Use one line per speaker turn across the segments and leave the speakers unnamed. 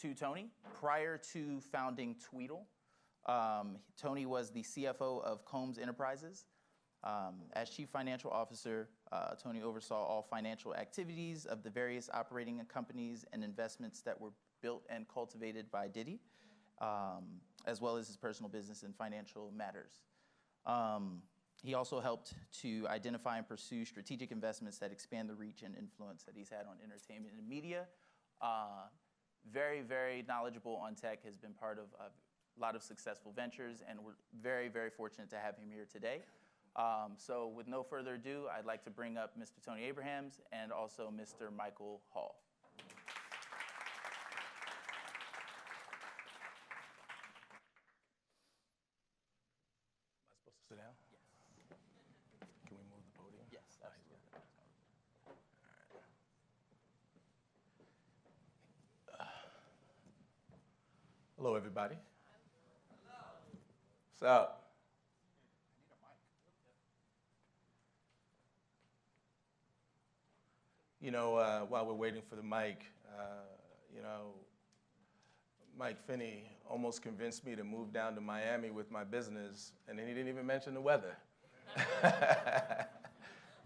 to Tony. Prior to founding Tweedle, Tony was the CFO of Combs Enterprises. As Chief Financial Officer, Tony oversaw all financial activities of the various operating companies and investments that were built and cultivated by Diddy, as well as his personal business and financial matters. He also helped to identify and pursue strategic investments that expand the reach and influence that he's had on entertainment and media. Very, very knowledgeable on tech, has been part of a lot of successful ventures, and we're very, very fortunate to have him here today. So with no further ado, I'd like to bring up Mr. Tony Abrahams and also Mr. Michael Hall.
Am I supposed to sit down?
Yes.
Can we move the podium?
Yes, absolutely.
All right. Hello, everybody. Hello. What's up? You know, while we're waiting for the mic, you know, Mike Finney almost convinced me to move down to Miami with my business, and then he didn't even mention the weather.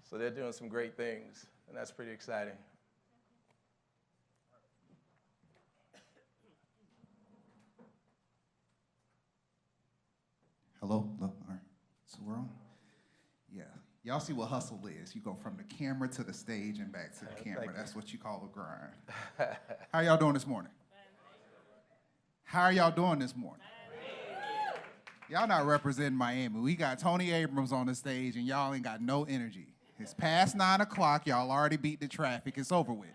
So they're doing some great things, and that's pretty exciting.
Hello? All right. So we're on? Yeah. Y'all see what hustle is. You go from the camera to the stage and back to the camera. That's what you call a grind. How y'all doing this morning? How are y'all doing this morning? Y'all not representing Miami. We got Tony Abrams on the stage, and y'all ain't got no energy. It's past 9 o'clock. Y'all already beat the traffic. It's over with.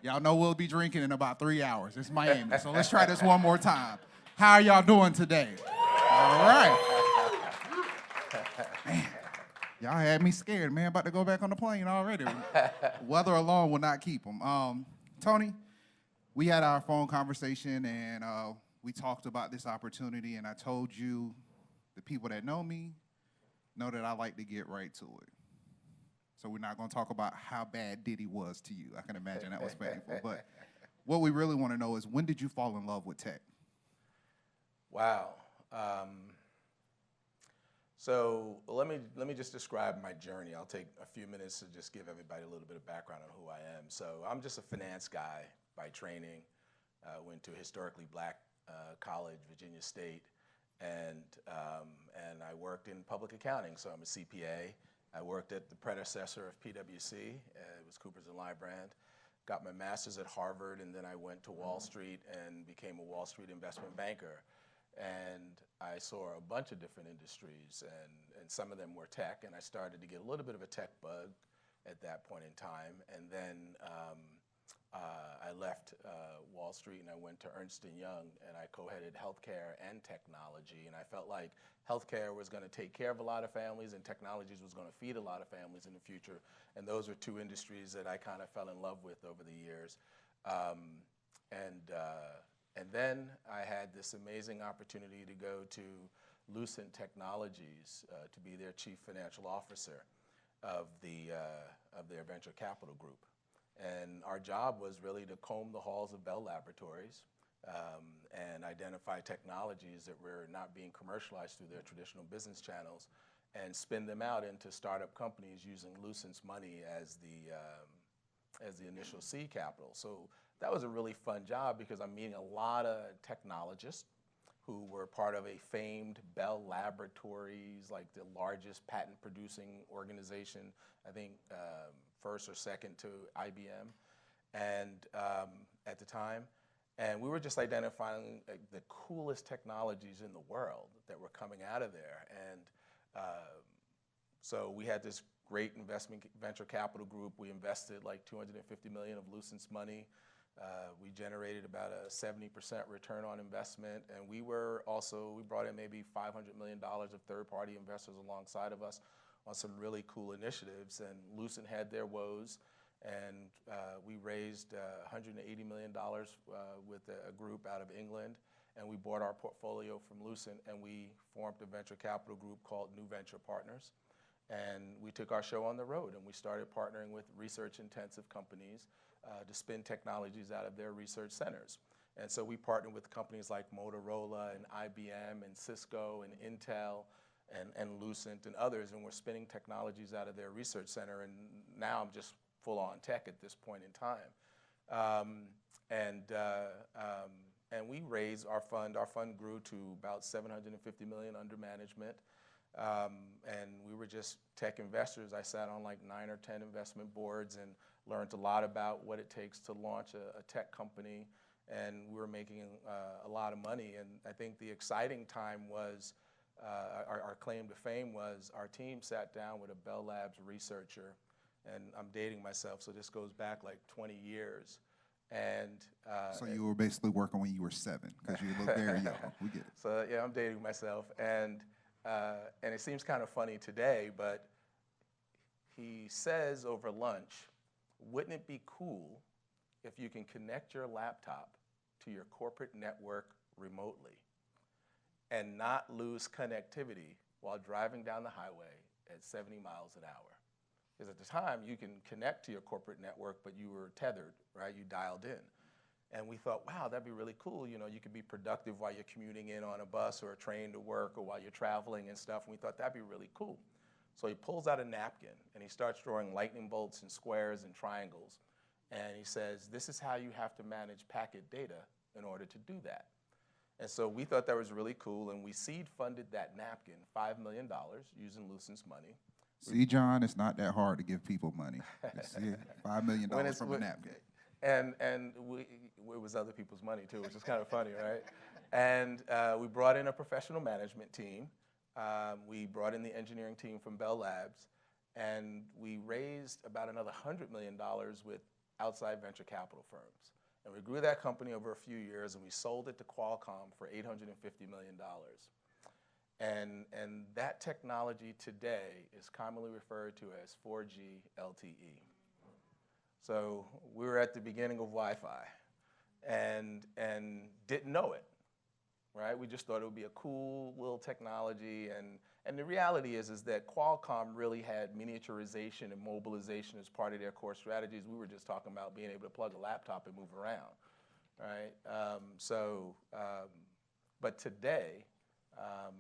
Y'all know we'll be drinking in about 3 hours. It's Miami. So let's try this one more time. How are y'all doing today? All right. Man, y'all had me scared, man. About to go back on the plane already. Weather alone will not keep them. Tony, we had our phone conversation, and we talked about this opportunity, and I told you, the people that know me know that I like to get right to it. So we're not going to talk about how bad Diddy was to you. I can imagine that was painful. But what we really want to know is, when did you fall in love with tech?
Wow. So let me just describe my journey. I'll take a few minutes to just give everybody a little bit of background on who I am. So I'm just a finance guy by training. Went to a historically black college, Virginia State, and I worked in public accounting. So I'm a CPA. I worked at the predecessor of PwC. It was Coopers & Lybrand. Got my master's at Harvard, and then I went to Wall Street and became a Wall Street investment banker. And I saw a bunch of different industries, and some of them were tech, and I started to get a little bit of a tech bug at that point in time. And then I left Wall Street and I went to Ernst & Young, and I co-headed healthcare and technology. And I felt like healthcare was going to take care of a lot of families, and technologies was going to feed a lot of families in the future. And those were two industries that I kind of fell in love with over the years. And then I had this amazing opportunity to go to Lucent Technologies to be their chief financial officer of their venture capital group. And our job was really to comb the halls of Bell Laboratories and identify technologies that were not being commercialized through their traditional business channels, and spin them out into startup companies using Lucent's money as the initial seed capital. So that was a really fun job because I'm meeting a lot of technologists who were part of a famed Bell Laboratories, like the largest patent producing organization, I think first or second to IBM, and at the time. And we were just identifying the coolest technologies in the world that were coming out of there. And so we had this great investment venture capital group. We invested like $250 million of Lucent's money. We generated about a 70% return on investment, and we brought in maybe $500 million of third-party investors alongside of us on some really cool initiatives. And Lucent had their woes, and we raised $180 million with a group out of England, and we bought our portfolio from Lucent, and we formed a venture capital group called New Venture Partners. And we took our show on the road, and we started partnering with research-intensive companies to spin technologies out of their research centers. And so we partner with companies like Motorola and IBM and Cisco and Intel and Lucent and others, and we're spinning technologies out of their research center. And now I'm just full on tech at this point in time. And we raised our fund. Our fund grew to about $750 million under management. And we were just tech investors. I sat on like 9 or 10 investment boards and learned a lot about what it takes to launch a tech company. And we were making a lot of money. And I think the exciting time was, our claim to fame was, our team sat down with a Bell Labs researcher, and I'm dating myself, so this goes back like 20 years. And
so you were basically working when you were 7, because you look very young. We get it.
So yeah, I'm dating myself, and it seems kind of funny today, but he says over lunch, wouldn't it be cool if you can connect your laptop to your corporate network remotely and not lose connectivity while driving down the highway at 70 miles an hour? Because at the time, you can connect to your corporate network, but you were tethered, right? You dialed in. And we thought, wow, that'd be really cool. You know, you could be productive while you're commuting in on a bus or a train to work, or while you're traveling and stuff. And we thought that'd be really cool. So he pulls out a napkin and he starts drawing lightning bolts and squares and triangles. And he says, this is how you have to manage packet data in order to do that. And so we thought that was really cool, and we seed funded that napkin, $5 million, using Lucent's money.
See, John, it's not that hard to give people money. It's $5 million from a napkin.
And it was other people's money too, which is kind of funny, right? And we brought in a professional management team. We brought in the engineering team from Bell Labs, and we raised about another $100 million with outside venture capital firms. And we grew that company over a few years, and we sold it to Qualcomm for $850 million. And that technology today is commonly referred to as 4G LTE. So we were at the beginning of Wi-Fi and didn't know it, right? We just thought it would be a cool little technology. And the reality is that Qualcomm really had miniaturization and mobilization as part of their core strategies. We were just talking about being able to plug a laptop and move around, right? But today, I'm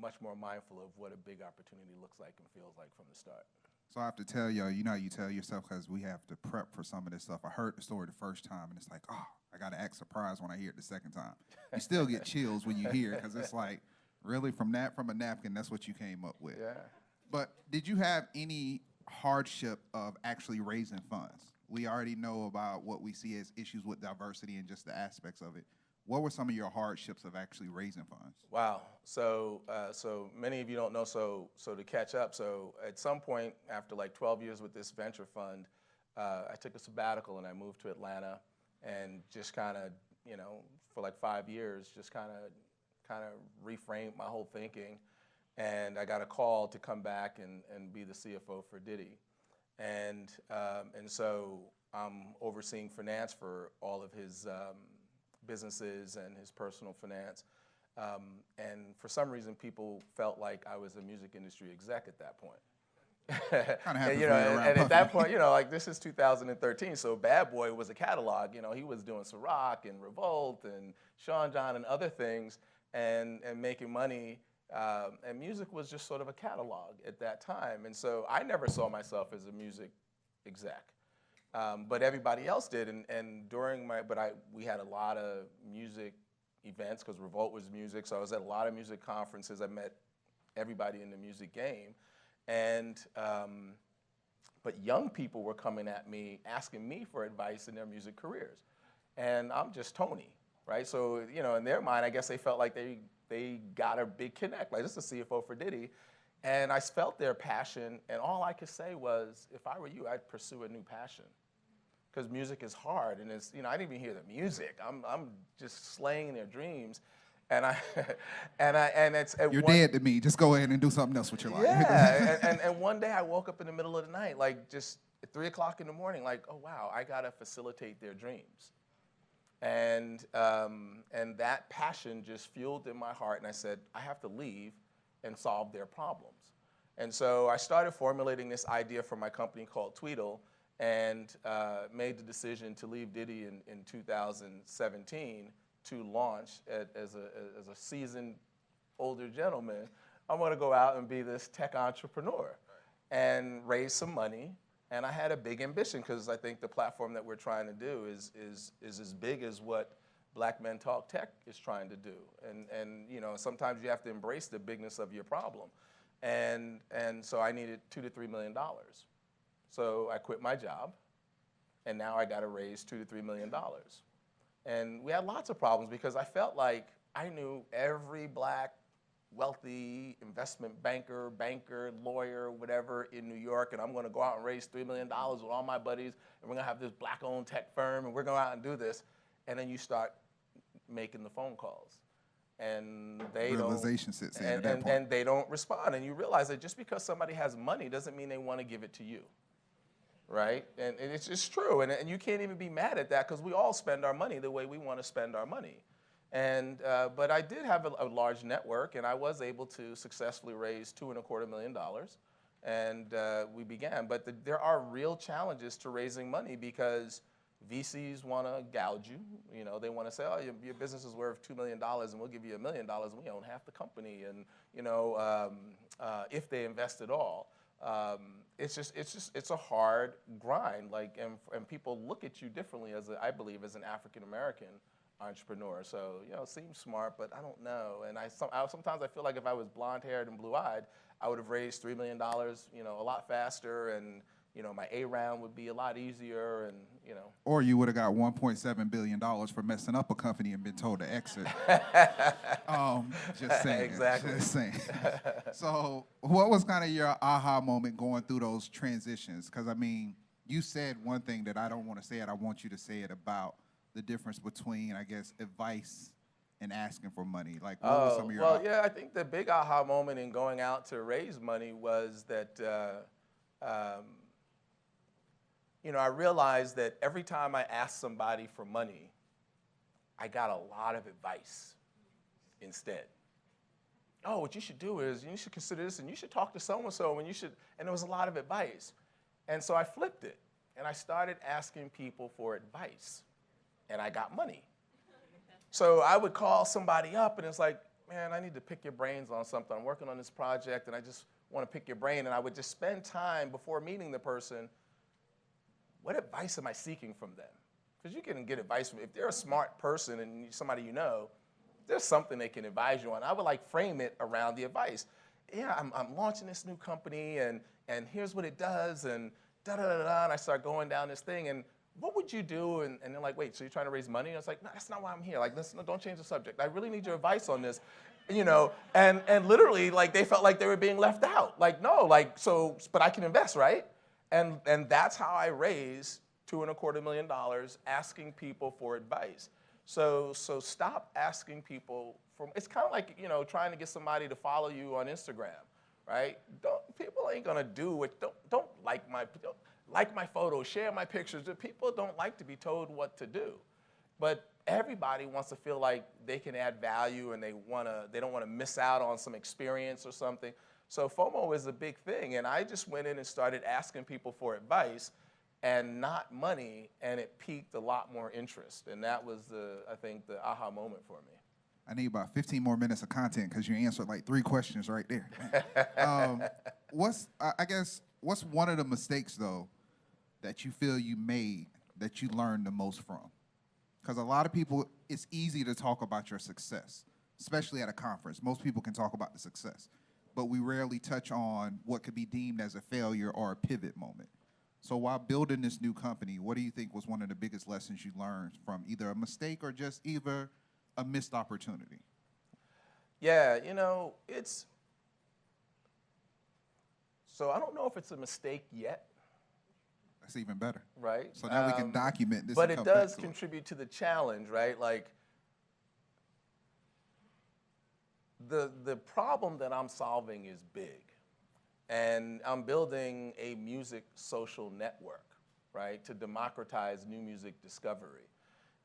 much more mindful of what a big opportunity looks like and feels like from the start.
So I have to tell you, you know, you tell yourself, because we have to prep for some of this stuff. I heard the story the first time, and it's like, oh, I got to act surprised when I hear it the second time. You still get chills when you hear it, because it's like, really, from a napkin, that's what you came up with.
Yeah.
But did you have any hardship of actually raising funds? We already know about what we see as issues with diversity and just the aspects of it. What were some of your hardships of actually raising funds?
Wow. So many of you don't know, so to catch up, so at some point after like 12 years with this venture fund, I took a sabbatical and I moved to Atlanta and just kind of, you know, for like 5 years, just kind of reframed my whole thinking. And I got a call to come back and be the CFO for Diddy. And so I'm overseeing finance for all of his businesses and his personal finance. And for some reason, people felt like I was a music industry exec at that point. And, you know, and at that point, you know, like this is 2013, so Bad Boy was a catalog. You know, he was doing Ciroc and Revolt and Sean John and other things and making money. And music was just sort of a catalog at that time. And so I never saw myself as a music exec. But everybody else did, and during we had a lot of music events because Revolt was music, so I was at a lot of music conferences. I met everybody in the music game, and but young people were coming at me, asking me for advice in their music careers, and I'm just Tony, right? So you know, in their mind, I guess they felt like they got a big connect, like this is the CFO for Diddy. And I felt their passion, and all I could say was, if I were you, I'd pursue a new passion. Because music is hard, and it's, you know, I didn't even hear the music. I'm just slaying their dreams, and
you're dead to me. Just go ahead and do something else with your life.
Yeah, and one day I woke up in the middle of the night, like just at 3 o'clock in the morning, like, oh wow, I gotta facilitate their dreams, and that passion just fueled in my heart, and I said, I have to leave and solve their problems. And so I started formulating this idea for my company called Tweedle, and made the decision to leave Diddy in 2017 to launch as a seasoned older gentleman. I'm going to go out and be this tech entrepreneur and raise some money. And I had a big ambition because I think the platform that we're trying to do is as big as what Black Men Talk Tech is trying to do. And you know, sometimes you have to embrace the bigness of your problem. And so I needed $2 to $3 million. So I quit my job, and now I got to raise $2 to $3 million. And we had lots of problems because I felt like I knew every Black wealthy investment banker, lawyer, whatever in New York, and I'm going to go out and raise $3 million with all my buddies, and we're going to have this Black-owned tech firm, and we're going to go out and do this. And then you start making the phone calls, and they
Realization sits in at that point.
and they don't respond, and you realize that just because somebody has money doesn't mean they want to give it to you, right? And it's just true, and you can't even be mad at that because we all spend our money the way we want to spend our money. And but I did have a large network, and I was able to successfully raise $2.25 million, and we began. But there are real challenges to raising money because VCs want to gouge you. You know, they want to say, oh, your business is worth $2 million, and we'll give you $1 million, and we own half the company. And you know, if they invest at all, it's a hard grind. Like, and people look at you differently I believe, as an African American entrepreneur. So you know, it seems smart, but I don't know. And sometimes I feel like if I was blonde-haired and blue-eyed, I would have raised $3 million, you know, a lot faster, and you know, my A round would be a lot easier, and you know.
Or you would have got $1.7 billion for messing up a company and been told to exit. Just saying.
Exactly.
Just saying. So, what was kind of your aha moment going through those transitions? Because I mean, you said one thing that I don't want to say it. I want you to say it about the difference between, I guess, advice and asking for money. Like, what was some of your?
Well, yeah, I think the big aha moment in going out to raise money was that. You know, I realized that every time I asked somebody for money, I got a lot of advice instead. Oh, what you should do is you should consider this, and you should talk to so-and-so, and there was a lot of advice. And so I flipped it, and I started asking people for advice, and I got money. So I would call somebody up, and it's like, man, I need to pick your brains on something. I'm working on this project, and I just want to pick your brain. And I would just spend time before meeting the person. What advice am I seeking from them? Because you can get advice from, if they're a smart person and somebody you know, there's something they can advise you on. I would like frame it around the advice. Yeah, I'm launching this new company, and here's what it does, and da-da-da-da, and I start going down this thing, and what would you do? And they're like, wait, so you're trying to raise money? And I was like, no, that's not why I'm here. Like, listen, no, don't change the subject. I really need your advice on this. You know, and literally, like, they felt like they were being left out. Like, no, like, so, but I can invest, right? And that's how I raised $2.25 million, asking people for advice. So stop asking people for. It's kind of like, you know, trying to get somebody to follow you on Instagram, right? People ain't gonna do what. Don't like my photos, share my pictures. People don't like to be told what to do, but everybody wants to feel like they can add value, and they don't want to miss out on some experience or something. So FOMO is a big thing, and I just went in and started asking people for advice and not money, and it piqued a lot more interest. And that was, I think, the aha moment for me.
I need about 15 more minutes of content because you answered like 3 questions right there. What's one of the mistakes, though, that you feel you made that you learned the most from? Because a lot of people, it's easy to talk about your success, especially at a conference. Most people can talk about the success, but we rarely touch on what could be deemed as a failure or a pivot moment. So while building this new company, what do you think was one of the biggest lessons you learned from either a mistake or just either a missed opportunity?
Yeah, you know, so I don't know if it's a mistake yet.
That's even better.
Right.
So now we can document this.
But it does contribute to the challenge, right? Like, the problem that I'm solving is big. And I'm building a music social network, right, to democratize new music discovery.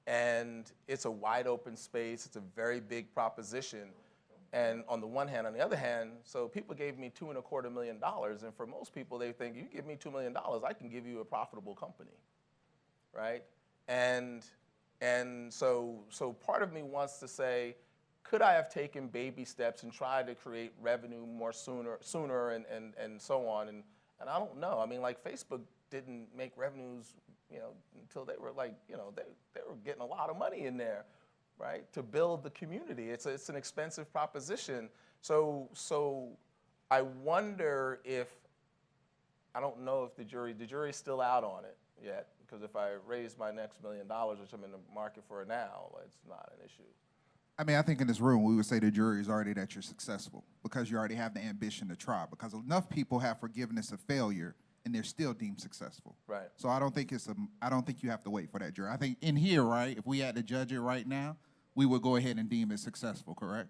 And it's a wide open space. It's a very big proposition. And on the one hand, on the other hand, so people gave me $2.25 million, and for most people, they think, you give me $2 million, I can give you a profitable company, right? And so part of me wants to say, could I have taken baby steps and tried to create revenue more sooner and so on? And I don't know. I mean, like Facebook didn't make revenues, until they were like, they were getting a lot of money in there, right? To build the community. It's an expensive proposition. So I wonder if, I don't know if the jury's still out on it yet, because if I raise my next $1 million, which I'm in the market for now, it's not an issue.
I mean, I think in this room, we would say the jury is already that you're successful because you already have the ambition to try, because enough people have forgiveness of failure and they're still deemed successful.
Right.
So I don't think you have to wait for that jury. I think in here, right, if we had to judge it right now, we would go ahead and deem it successful, correct?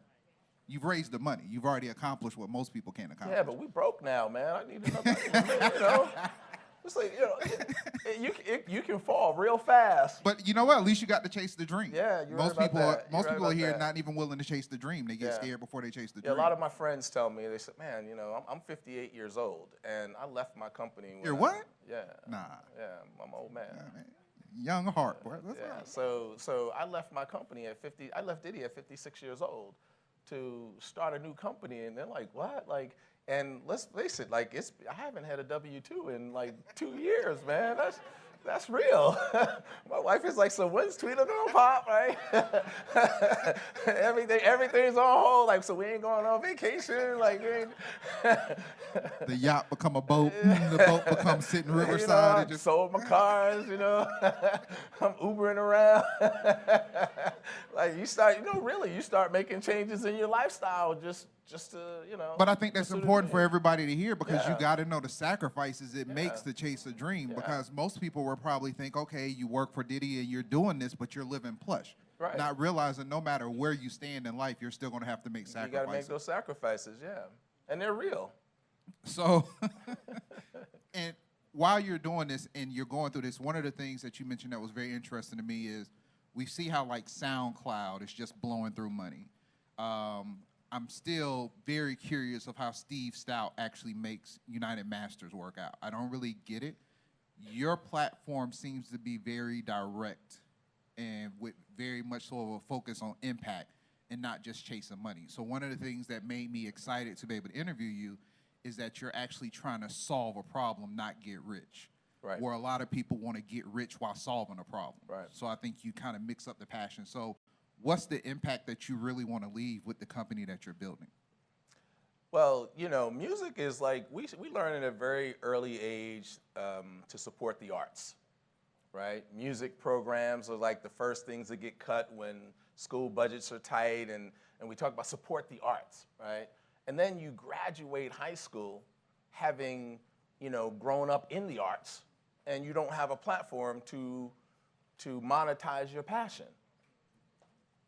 You've raised the money. You've already accomplished what most people can't accomplish.
Yeah, but we broke now, man. I need another, It's like, you can fall real fast.
But you know what? At least you got to chase the dream.
Yeah, you're
most
right about
people,
that.
most
You're
people
right
are here
about that.
not even willing to chase the dream. They get scared before they chase the
Yeah,
dream.
a lot of my friends tell me, they said, man, I'm 58 years old, and I left my company.
You're what?
Yeah.
Nah.
Yeah, I'm an old man.
Yeah, man. Young heart, boy. That's
Yeah,
right.
so I left my company at 50. I left Diddy at 56 years old to start a new company, and they're like, what? Like, and let's face it, like I haven't had a W-2 in like 2 years, man. That's real. My wife is like, so when's Tweedle gonna pop, right? Everything's on hold. Like, so we ain't going on vacation. Like, we ain't
The yacht become a boat. The boat becomes sitting riverside.
I
And just
sold my cars. I'm Ubering around. Like you start making changes in your lifestyle just to,
But I think that's
pursue the
important for
dream.
everybody to hear, because you
Yeah.
got to know the sacrifices it makes to chase a dream.
Yeah.
Because most people will probably think, okay, you work for Diddy and you're doing this, but you're living plush.
Right.
Not realizing no matter where you stand in life, you're still going to have to make
You got to
sacrifices.
make those sacrifices, yeah, and they're real.
So, and while you're doing this and you're going through this, one of the things that you mentioned that was very interesting to me is we see how like SoundCloud is just blowing through money. I'm still very curious of how Steve Stout actually makes United Masters work out. I don't really get it. Your platform seems to be very direct and with very much sort of a focus on impact and not just chasing money. So one of the things that made me excited to be able to interview you is that you're actually trying to solve a problem, not get rich.
Right.
Where a lot of people want to get rich while solving a problem.
Right.
So I think you kind of mix up the passion. So what's the impact that you really want to leave with the company that you're building?
Well, music is like, we learn at a very early age to support the arts, right? Music programs are like the first things that get cut when school budgets are tight, and we talk about support the arts, right? And then you graduate high school having, grown up in the arts, and you don't have a platform to monetize your passion.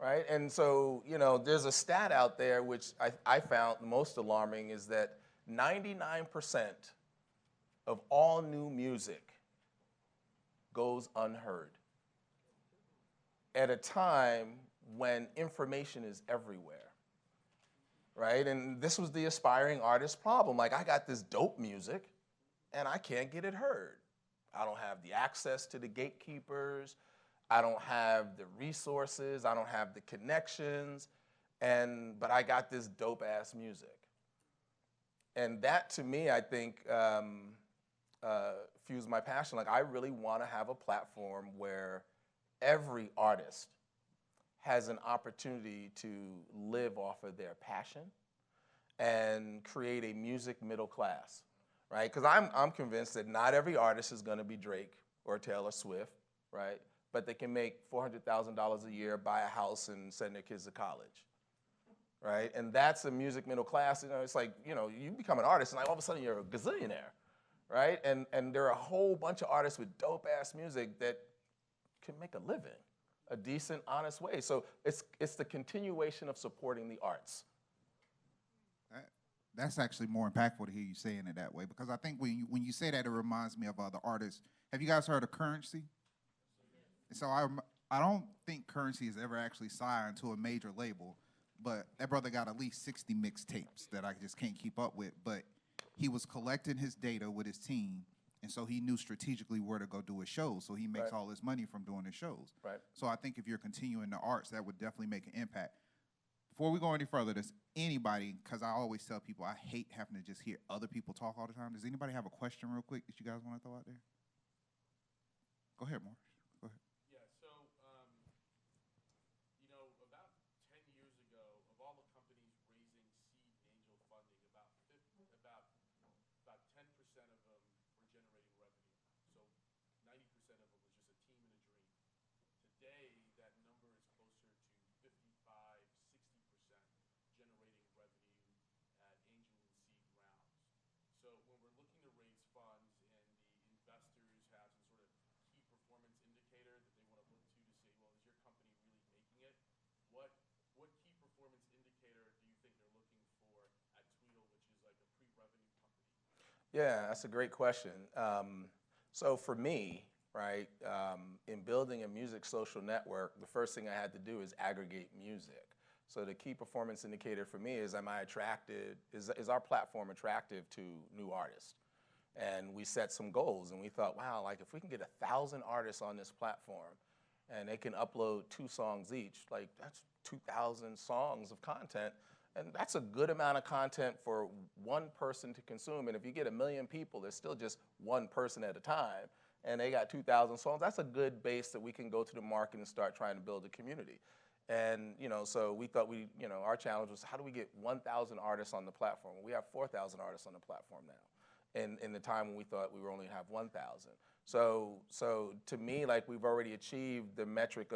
Right, and so, there's a stat out there which I found the most alarming, is that 99% of all new music goes unheard at a time when information is everywhere, right? And this was the aspiring artist problem. Like, I got this dope music, and I can't get it heard. I don't have the access to the gatekeepers. I don't have the resources, I don't have the connections, but I got this dope-ass music. And that, to me, I think, fuels my passion. Like, I really want to have a platform where every artist has an opportunity to live off of their passion and create a music middle class, right? Because I'm convinced that not every artist is going to be Drake or Taylor Swift, right? But they can make $400,000 a year, buy a house, and send their kids to college, right? And that's a music middle class. It's like, you become an artist, and like all of a sudden you're a gazillionaire, right? And there are a whole bunch of artists with dope-ass music that can make a living, a decent, honest way. So it's the continuation of supporting the arts.
That's actually more impactful to hear you saying it that way, because I think when you say that, it reminds me of other artists. Have you guys heard of Currency? So I don't think Currency has ever actually signed to a major label, but that brother got at least 60 mixtapes that I just can't keep up with. But he was collecting his data with his team, and so he knew strategically where to go do his shows. So he makes all his money from doing his shows.
Right.
So I think if you're continuing the arts, that would definitely make an impact. Before we go any further, does anybody, because I always tell people I hate having to just hear other people talk all the time. Does anybody have a question real quick that you guys want to throw out there? Go ahead, Morris. Go ahead.
Yeah, so, you know, about 10 years ago, of all the companies raising seed angel funding, about 10% of them were generating revenue. So 90% of them was just a team and a dream. Today, that number is closer to 55, 60% generating revenue at angel and seed rounds. So when we're looking to raise funds and the investors have some sort of key performance indicator that they want to look to say, well, is your company really making it? What key performance indicator do you think they're looking for at Tweedle, which is like a pre-revenue company?
Yeah, that's a great question. So for me, right, in building a music social network, the first thing I had to do is aggregate music. So the key performance indicator for me is, am I attracted, is our platform attractive to new artists? And we set some goals, and we thought, wow, like if we can get 1,000 artists on this platform and they can upload 2 songs each, like that's 2,000 songs of content. And that's a good amount of content for one person to consume. And if you get 1 million people, there's still just one person at a time. And they got 2,000 songs. That's a good base that we can go to the market and start trying to build a community. And, you know, so we thought our challenge was, how do we get 1,000 artists on the platform? We have 4,000 artists on the platform now. In the time when we thought we were only have 1,000. So to me, like, we've already achieved the metric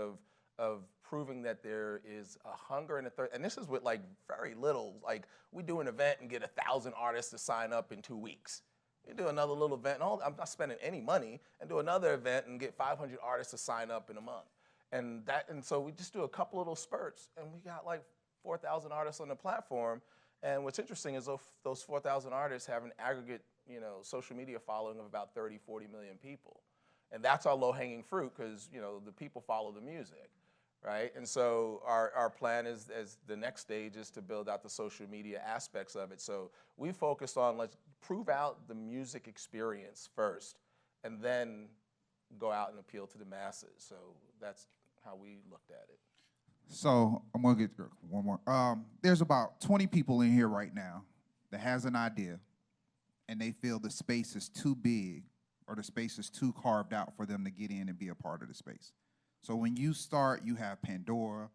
of proving that there is a hunger and a thirst. And this is with like very little. Like, we do an event and get 1,000 artists to sign up in 2 weeks. We do another little event, and I'm not spending any money, and do another event and get 500 artists to sign up in a month. And so we just do a couple little spurts, and we got like 4,000 artists on the platform. And what's interesting is those 4,000 artists have an aggregate, social media following of about 30, 40 million people. And that's our low-hanging fruit, because, the people follow the music, right? And so our plan is, as the next stage, is to build out the social media aspects of it. So we focused on, let's prove out the music experience first, and then go out and appeal to the masses. So that's how we looked at it.
So I'm going to get one more. There's about 20 people in here right now that has an idea, and they feel the space is too big or the space is too carved out for them to get in and be a part of the space. So when you start, you have Pandora,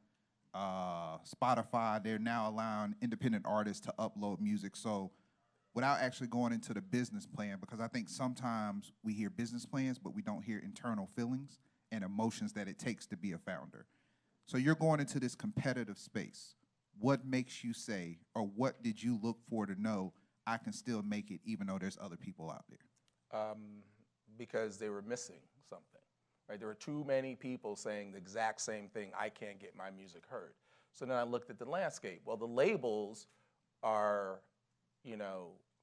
Spotify. They're now allowing independent artists to upload music. So without actually going into the business plan, because I think sometimes we hear business plans, but we don't hear internal feelings and emotions that it takes to be a founder. So you're going into this competitive space. What makes you say, or what did you look for to know I can still make it even though there's other people out there?
Because they were missing something, right? There were too many people saying the exact same thing, I can't get my music heard. So then I looked at the landscape. Well, the labels are,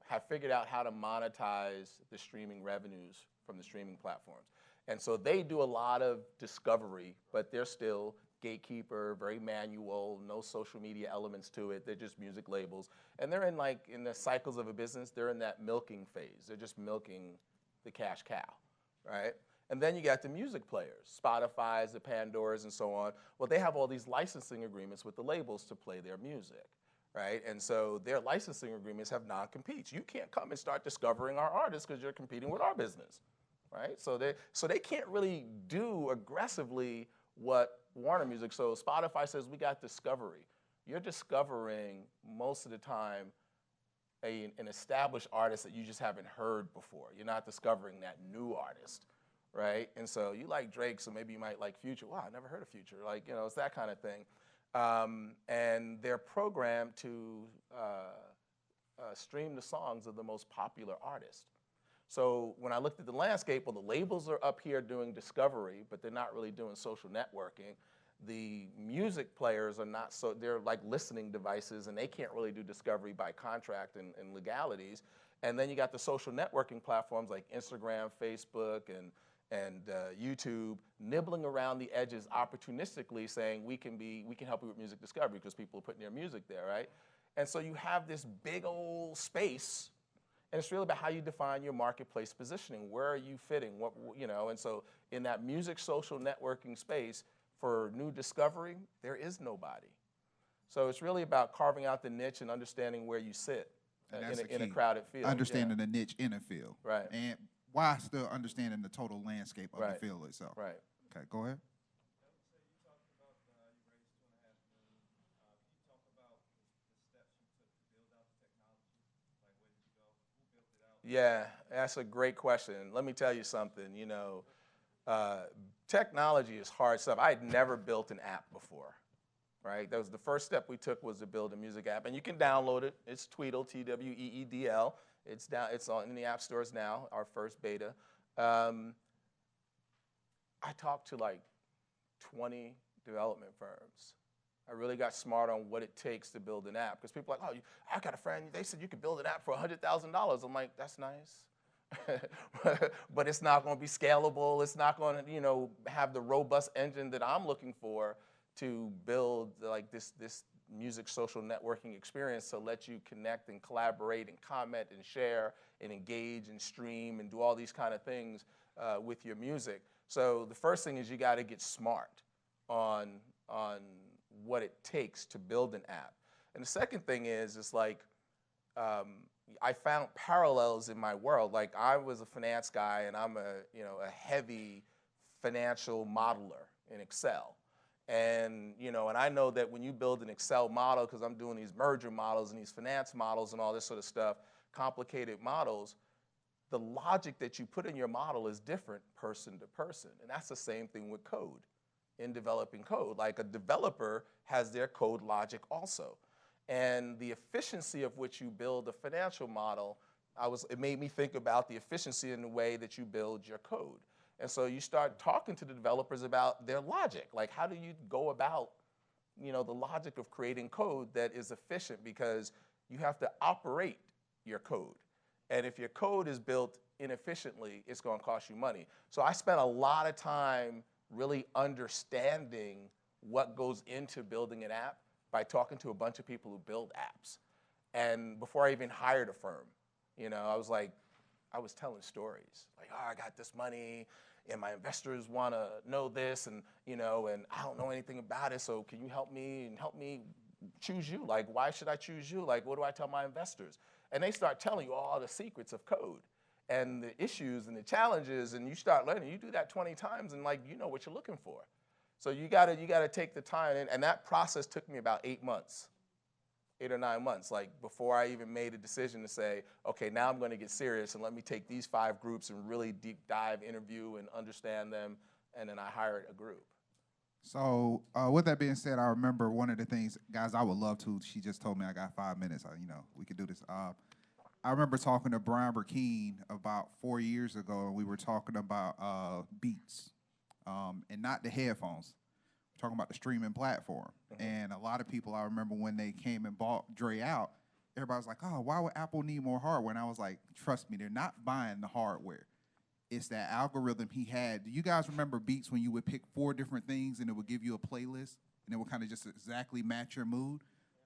have figured out how to monetize the streaming revenues from the streaming platforms. And so they do a lot of discovery, but they're still gatekeeper, very manual, no social media elements to it. They're just music labels. And they're in the cycles of a business, they're in that milking phase. They're just milking the cash cow, right? And then you got the music players, Spotify's, the Pandoras, and so on. Well, they have all these licensing agreements with the labels to play their music, right? And so their licensing agreements have non-competes. You can't come and start discovering our artists because you're competing with our business, right? So they can't really do aggressively what Warner Music. So Spotify says, we got discovery. You're discovering most of the time an established artist that you just haven't heard before. You're not discovering that new artist, right? And so you like Drake, so maybe you might like Future. Wow, I never heard of Future. It's that kind of thing. And they're programmed to stream the songs of the most popular artists. So when I looked at the landscape, well, the labels are up here doing discovery, but they're not really doing social networking. The music players are not, so they're like listening devices, and they can't really do discovery by contract and legalities. And then you got the social networking platforms like Instagram, Facebook, and YouTube nibbling around the edges opportunistically saying we can help you with music discovery because people are putting their music there, right? And so you have this big old space, and it's really about how you define your marketplace positioning. Where are you fitting? What, you know, and so in that music social networking space for new discovery, there is nobody. So it's really about carving out the niche and understanding where you sit in a crowded field.
Understanding the niche in a field.
Right.
And while still understanding the total landscape of the field itself.
Right.
Okay, go ahead.
Yeah, that's a great question. Let me tell you something, you know, technology is hard stuff. I had never built an app before, right? That was the first step we took, was to build a music app, and you can download it. It's Tweedle, T-W-E-E-D-L. It's in the app stores now, our first beta. I talked to like 20 development firms. I really got smart on what it takes to build an app, because people are like, oh, I got a friend, they said you could build an app for $100,000. I'm like, that's nice. But it's not going to be scalable. It's not going to, you know, have the robust engine that I'm looking for to build like this music social networking experience to let you connect and collaborate and comment and share and engage and stream and do all these kind of things with your music. So the first thing is you got to get smart on what it takes to build an app. And the second thing is like, I found parallels in my world. Like, I was a finance guy, and I'm a heavy financial modeler in Excel. And, you know, and I know that when you build an Excel model, because I'm doing these merger models and these finance models and all this sort of stuff, complicated models, the logic that you put in your model is different person to person. And that's the same thing with code. In developing code, like a developer has their code logic also. And the efficiency of which you build a financial model, it made me think about the efficiency in the way that you build your code. And so you start talking to the developers about their logic. Like, how do you go about, you know, the logic of creating code that is efficient, because you have to operate your code. And if your code is built inefficiently, it's going to cost you money. So I spent a lot of time really understanding what goes into building an app by talking to a bunch of people who build apps. And before I even hired a firm, you know, I was telling stories. Like, oh, I got this money, and my investors want to know this, and, you know, and I don't know anything about it, so can you help me choose you? Like, why should I choose you? Like, what do I tell my investors? And they start telling you all the secrets of code and the issues and the challenges, and you start learning. You do that 20 times, and like, you know what you're looking for. So you gotta take the time, and that process took me about 8 months, 8 or 9 months, like before I even made a decision to say, okay, now I'm gonna get serious, and let me take these 5 groups and really deep dive, interview, and understand them, and then I hired a group.
So with that being said, I remember one of the things, guys, I would love to, she just told me I got 5 minutes, you know, we could do this. I remember talking to Brian Burkeen about 4 years ago, and we were talking about beats, and not the headphones. We're talking about the streaming platform. Mm-hmm. And a lot of people, I remember when they came and bought Dre out, everybody was like, oh, why would Apple need more hardware? And I was like, trust me, they're not buying the hardware. It's that algorithm he had. Do you guys remember Beats when you would pick 4 different things and it would give you a playlist, and it would kind of just exactly match your mood?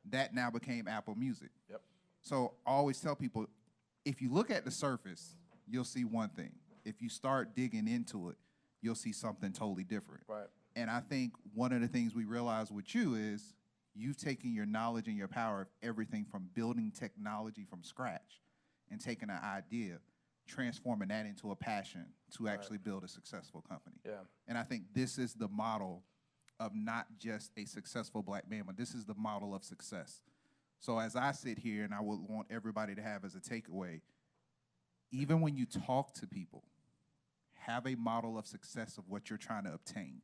That now became Apple Music. Yep. So I always tell people, if you look at the surface, you'll see one thing. If you start digging into it, you'll see something totally different. Right. And I think one of the things we realize with you is you've taken your knowledge and your power of everything from building technology from scratch and taking an idea, transforming that into a passion to actually build a successful company. Yeah. And I think this is the model of not just a successful black man, but this is the model of success. So as I sit here, and I would want everybody to have as a takeaway, even when you talk to people, have a model of success of what you're trying to obtain.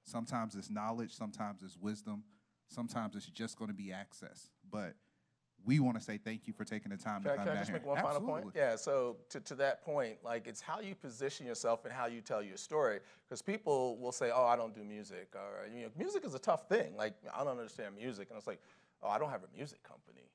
Sometimes it's knowledge, sometimes it's wisdom, sometimes it's just going to be access. But we want to say thank you for taking the time to come down here.
Can I just make one final point? Yeah, so to that point, like, it's how you position yourself and how you tell your story. Because people will say, oh, I don't do music. Or, you know, music is a tough thing. Like, I don't understand music. And it's like, oh, I don't have a music company.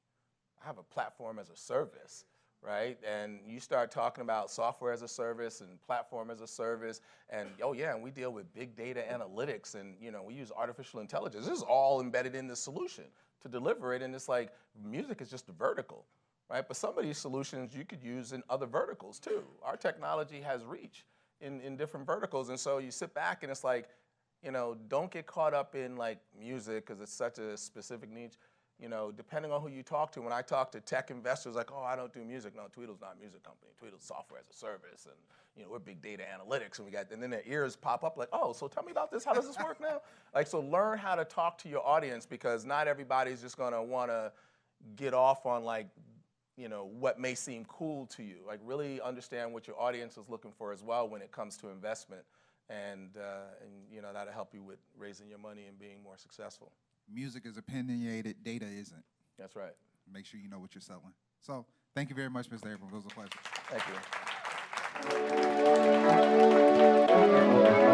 I have a platform as a service, right? And you start talking about software as a service and platform as a service, and oh yeah, and we deal with big data analytics, and we use artificial intelligence. This is all embedded in the solution to deliver it, and it's like music is just a vertical, right? But some of these solutions you could use in other verticals too. Our technology has reach in different verticals, and so you sit back and it's like, don't get caught up in like music because it's such a specific niche. Depending on who you talk to, when I talk to tech investors, like, oh, I don't do music. No, Tweedle's not a music company. Tweedle's software as a service, and we're big data analytics, and then their ears pop up like, oh, so tell me about this. How does this work now? Like, so learn how to talk to your audience, because not everybody's just gonna want to get off on like, what may seem cool to you. Like, really understand what your audience is looking for as well when it comes to investment, and that'll help you with raising your money and being more successful.
Music is opinionated, data isn't.
That's right.
Make sure you know what you're selling. So thank you very much, Mr. Abrams. It was a pleasure.
Thank you.